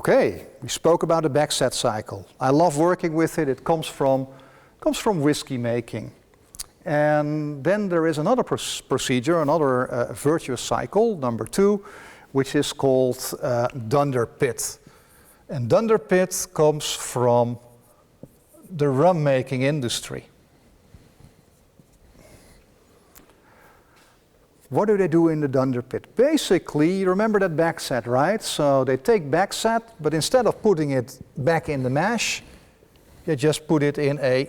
Okay, we spoke about the backset cycle. I love working with it. It comes from whiskey making. And then there is another procedure, another virtuous cycle, number 2, which is called Dunder pit. And Dunder pit comes from the rum making industry. What do they do in the Dunder pit? Basically, you remember that backset, right? So they take backset, but instead of putting it back in the mash, they just put it in a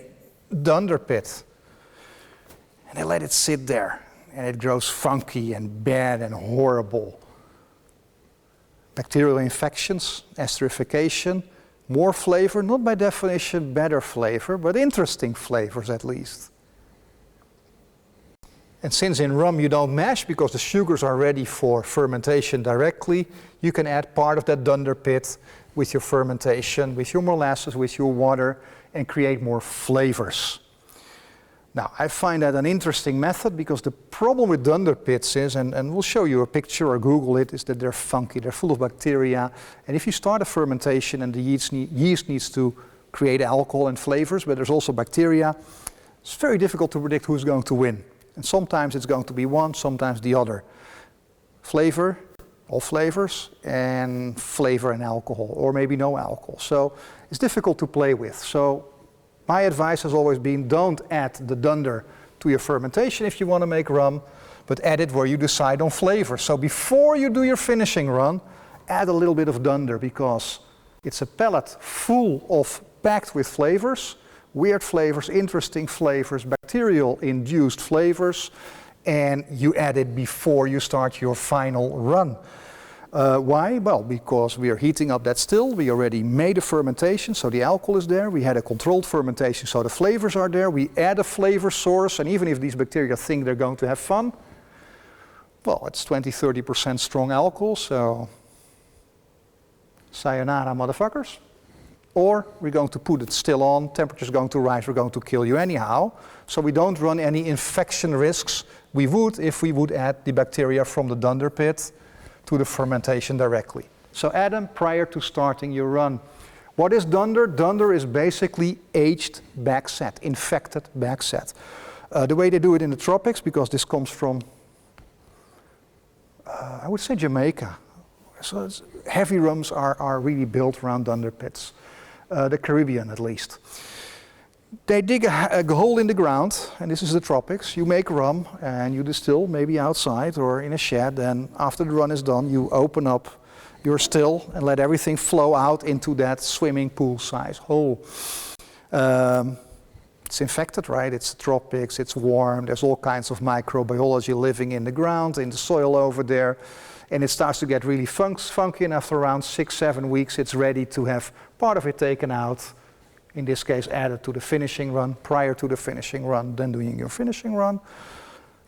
Dunder pit. And they let it sit there, and it grows funky and bad and horrible. Bacterial infections, esterification, more flavor, not by definition better flavor, but interesting flavors at least. And since in rum you don't mash because the sugars are ready for fermentation directly, you can add part of that Dunder pit with your fermentation, with your molasses, with your water, and create more flavors. Now, I find that an interesting method because the problem with Dunder pits is, and we'll show you a picture or Google it, is that they're funky, they're full of bacteria, and if you start a fermentation and the yeast needs to create alcohol and flavors, but there's also bacteria, it's very difficult to predict who's going to win. And sometimes it's going to be one, sometimes the other. Flavor, all flavors, and flavor and alcohol, or maybe no alcohol. So it's difficult to play with. So my advice has always been, don't add the Dunder to your fermentation if you want to make rum, but add it where you decide on flavor. So before you do your finishing run, add a little bit of Dunder because it's a pellet full of packed with flavors, weird flavors, interesting flavors, bacterial-induced flavors, and you add it before you start your final run. Why? Well, because we are heating up that still. We already made a fermentation, so the alcohol is there. We had a controlled fermentation, so the flavors are there. We add a flavor source, and even if these bacteria think they're going to have fun, well, it's 20-30% strong alcohol, so sayonara, motherfuckers. Or we're going to put it still on, temperature's going to rise, we're going to kill you anyhow. So we don't run any infection risks. We would if we would add the bacteria from the Dunder pit to the fermentation directly. So add them prior to starting your run. What is Dunder? Dunder is basically aged backset, infected backset. The way they do it in the tropics, because this comes from, I would say Jamaica. So heavy rums are really built around Dunder pits. The Caribbean at least. They dig a hole in the ground, and this is the tropics. You make rum and you distill maybe outside or in a shed, and after the run is done you open up your still and let everything flow out into that swimming pool size hole. It's infected, right? It's the tropics, it's warm, there's all kinds of microbiology living in the ground, in the soil over there. And it starts to get really funky, and after around 6-7 weeks it's ready to have part of it taken out, in this case added to the finishing run, prior to the finishing run, then doing your finishing run,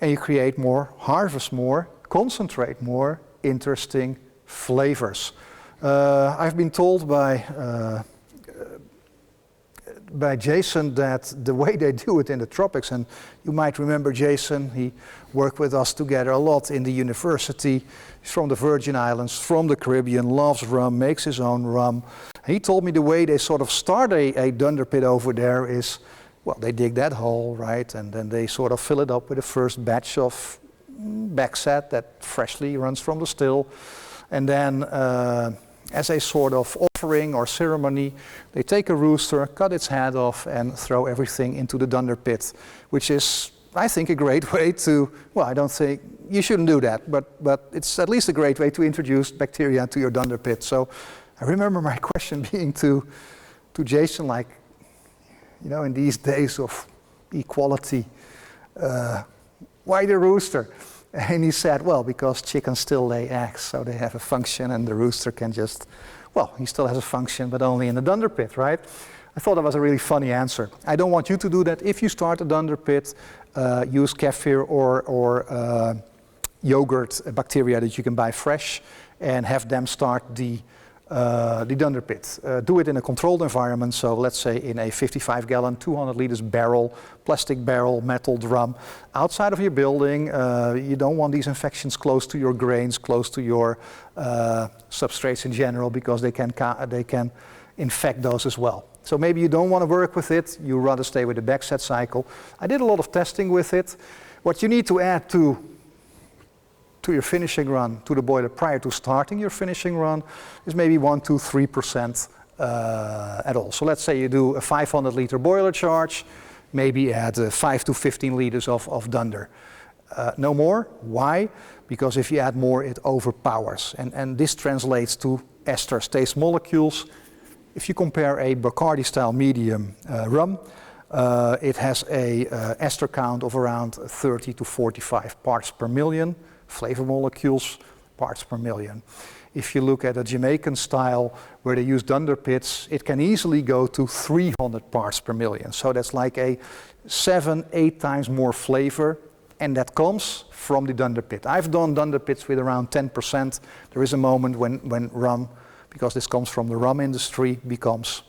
and you create more, harvest more, concentrate more interesting flavors. I've been told by Jason that the way they do it in the tropics, and you might remember Jason, he worked with us together a lot in the university. He's from the Virgin Islands, from the Caribbean, loves rum, makes his own rum. He told me the way they sort of start a Dunder pit over there is, well, they dig that hole, right, and then they sort of fill it up with the first batch of backset that freshly runs from the still, and then as a sort of offering or ceremony, they take a rooster, cut its head off, and throw everything into the Dunder pit, which is, I think, a great way to, well, I don't think, you shouldn't do that, but it's at least a great way to introduce bacteria to your Dunder pit. So I remember my question being to Jason, like, you know, in these days of equality, why the rooster? And he said, well, because chickens still lay eggs, so they have a function, and the rooster can just, well, he still has a function, but only in the Dunder pit, right? I thought that was a really funny answer. I don't want you to do that. If you start a Dunder pit, use kefir or yogurt bacteria that you can buy fresh, and have them start the the Dunder pit. Do it in a controlled environment, so let's say in a 55-gallon, 200 liters barrel, plastic barrel, metal drum, outside of your building. You don't want these infections close to your grains, close to your substrates in general, because they can infect those as well. So maybe you don't want to work with it, you rather stay with the backset cycle. I did a lot of testing with it. What you need to add to your finishing run, to the boiler prior to starting your finishing run, is maybe 1–3% at all. So let's say you do a 500 liter boiler charge, maybe add 5 to 15 liters of Dunder. No more. Why? Because if you add more, it overpowers. And this translates to esters, taste molecules. If you compare a Bacardi style medium rum, it has a ester count of around 30 to 45 parts per million. Flavor molecules, parts per million. If you look at a Jamaican style where they use Dunder pits, it can easily go to 300 parts per million. So that's like a 7–8 times more flavor, and that comes from the Dunder pit. I've done Dunder pits with around 10%. There is a moment when rum, because this comes from the rum industry, becomes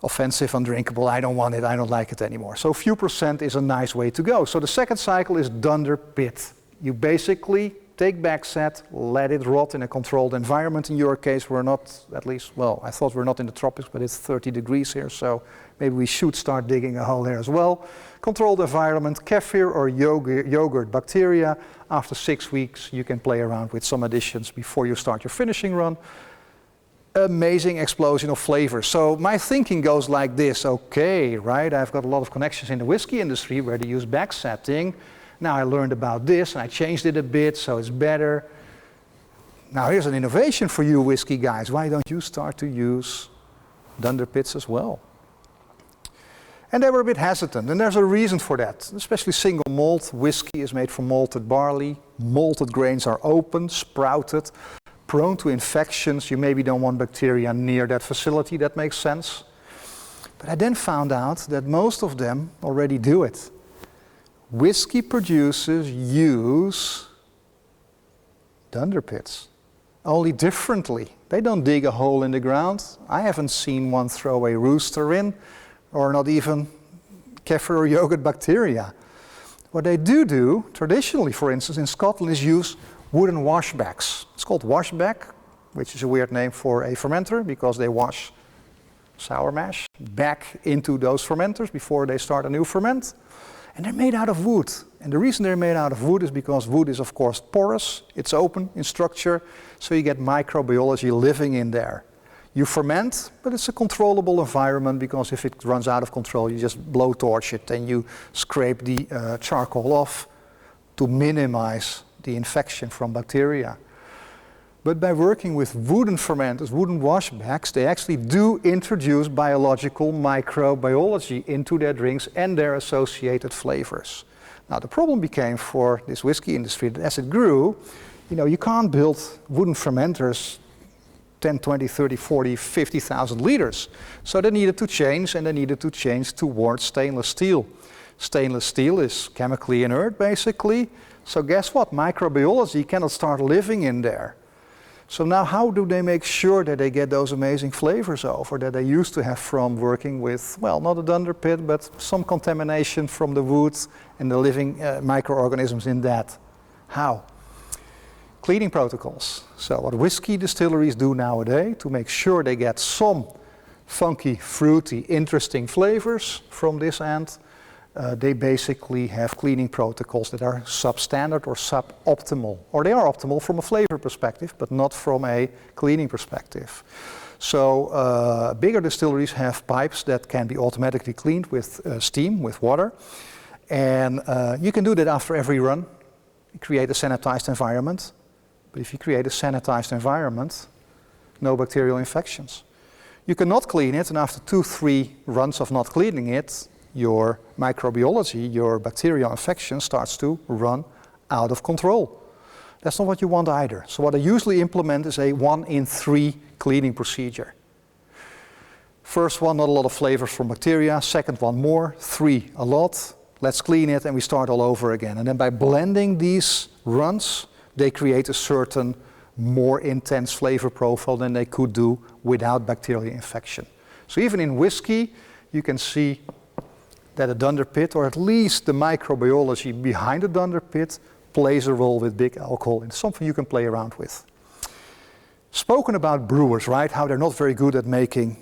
offensive, undrinkable. I don't want it, I don't like it anymore. So few percent is a nice way to go. So the second cycle is Dunder pit. You basically take backset, let it rot in a controlled environment. In your case, we're not, at least, well, I thought we're not in the tropics, but it's 30 degrees here, so maybe we should start digging a hole there as well. Controlled environment, kefir or yogurt bacteria. After 6 weeks, you can play around with some additions before you start your finishing run. Amazing explosion of flavors. So my thinking goes like this, okay, right, I've got a lot of connections in the whiskey industry where they use backsetting. Now I learned about this and I changed it a bit, so it's better. Now here's an innovation for you whiskey guys. Why don't you start to use Dunder pits as well? And they were a bit hesitant, and there's a reason for that. Especially single malt whiskey is made from malted barley. Malted grains are open, sprouted, prone to infections. You maybe don't want bacteria near that facility, that makes sense. But I then found out that most of them already do it. Whiskey producers use Dunder pits, only differently. They don't dig a hole in the ground. I haven't seen one throw a rooster in, or not even kefir or yogurt bacteria. What they do, traditionally for instance in Scotland, is use wooden washbacks. It's called washback, which is a weird name for a fermenter because they wash sour mash back into those fermenters before they start a new ferment. And they're made out of wood. And the reason they're made out of wood is because wood is of course porous, it's open in structure, so you get microbiology living in there. You ferment, but it's a controllable environment because if it runs out of control, you just blowtorch it and you scrape the charcoal off to minimize the infection from bacteria. But by working with wooden fermenters, wooden washbacks, they actually do introduce biological microbiology into their drinks and their associated flavors. Now the problem became for this whiskey industry that as it grew, you can't build wooden fermenters 10, 20, 30, 40, 50,000 liters. So they needed to change, and they needed to change towards stainless steel. Stainless steel is chemically inert basically. So guess what? Microbiology cannot start living in there. So now how do they make sure that they get those amazing flavors over that they used to have from working with, well, not a Dunder pit, but some contamination from the wood and the living microorganisms in that? How? Cleaning protocols. So what whiskey distilleries do nowadays to make sure they get some funky, fruity, interesting flavors from this end, they basically have cleaning protocols that are substandard or suboptimal. Or they are optimal from a flavor perspective, but not from a cleaning perspective. So bigger distilleries have pipes that can be automatically cleaned with steam, with water. And you can do that after every run. You create a sanitized environment. But if you create a sanitized environment, no bacterial infections. You cannot clean it, and after 2–3 runs of not cleaning it, your microbiology, your bacterial infection starts to run out of control. That's not what you want either. So what I usually implement is a 1 in 3 cleaning procedure. First one, not a lot of flavors from bacteria. Second one, more. 3, a lot. Let's clean it and we start all over again. And then by blending these runs, they create a certain more intense flavor profile than they could do without bacterial infection. So even in whiskey, you can see that a Dunder pit, or at least the microbiology behind the Dunder pit, plays a role with big alcohol, and it's something you can play around with. Spoken about brewers, right? How they're not very good at making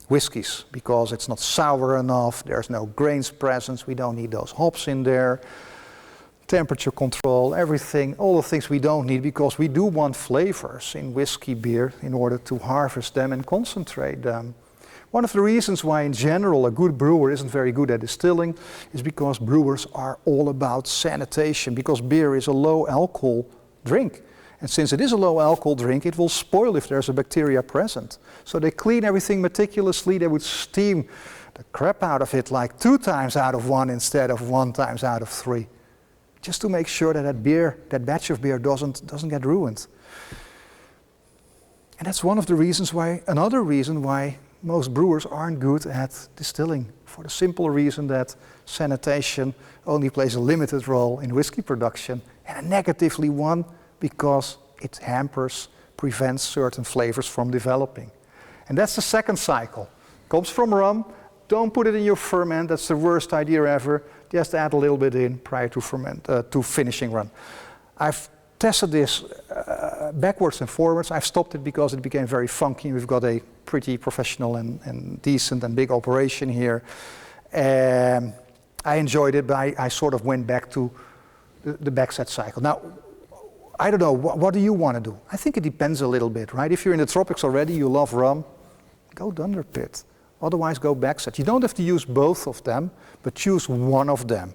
whiskies because it's not sour enough, there's no grains presence, we don't need those hops in there, temperature control, everything, all the things we don't need because we do want flavors in whiskey beer in order to harvest them and concentrate them. One of the reasons why in general a good brewer isn't very good at distilling is because brewers are all about sanitation, because beer is a low alcohol drink. And since it is a low alcohol drink, it will spoil if there's a bacteria present. So they clean everything meticulously, they would steam the crap out of it like 2 times out of 1 instead of 1 times out of 3. Just to make sure that that batch of beer doesn't get ruined. And that's one of the reasons why, another reason why most brewers aren't good at distilling, for the simple reason that sanitation only plays a limited role in whiskey production, and a negatively one because it prevents certain flavors from developing. And that's the second cycle. Comes from rum, don't put it in your ferment, that's the worst idea ever. Just add a little bit in prior to finishing run. I've tested this backwards and forwards. I've stopped it because it became very funky. We've got a pretty professional and decent and big operation here. I enjoyed it, but I sort of went back to the backset cycle. Now, I don't know, what do you want to do? I think it depends a little bit, right? If you're in the tropics already, you love rum, go Dunder pit. Otherwise, go backset. You don't have to use both of them, but choose one of them.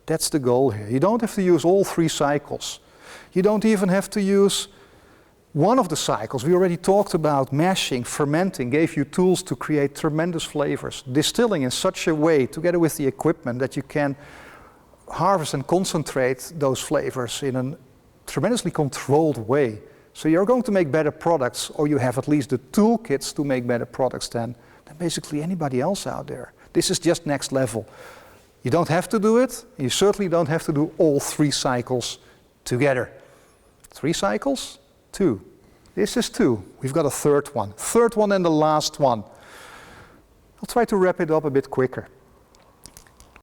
That's the goal here. You don't have to use all 3 cycles. You don't even have to use one of the cycles. We already talked about mashing, fermenting, gave you tools to create tremendous flavors. Distilling in such a way, together with the equipment, that you can harvest and concentrate those flavors in a tremendously controlled way. So you're going to make better products, or you have at least the toolkits to make better products than basically anybody else out there. This is just next level. You don't have to do it. You certainly don't have to do all 3 cycles together. 3 cycles? 2. This is 2. We've got a third one. Third one and the last one. I'll try to wrap it up a bit quicker.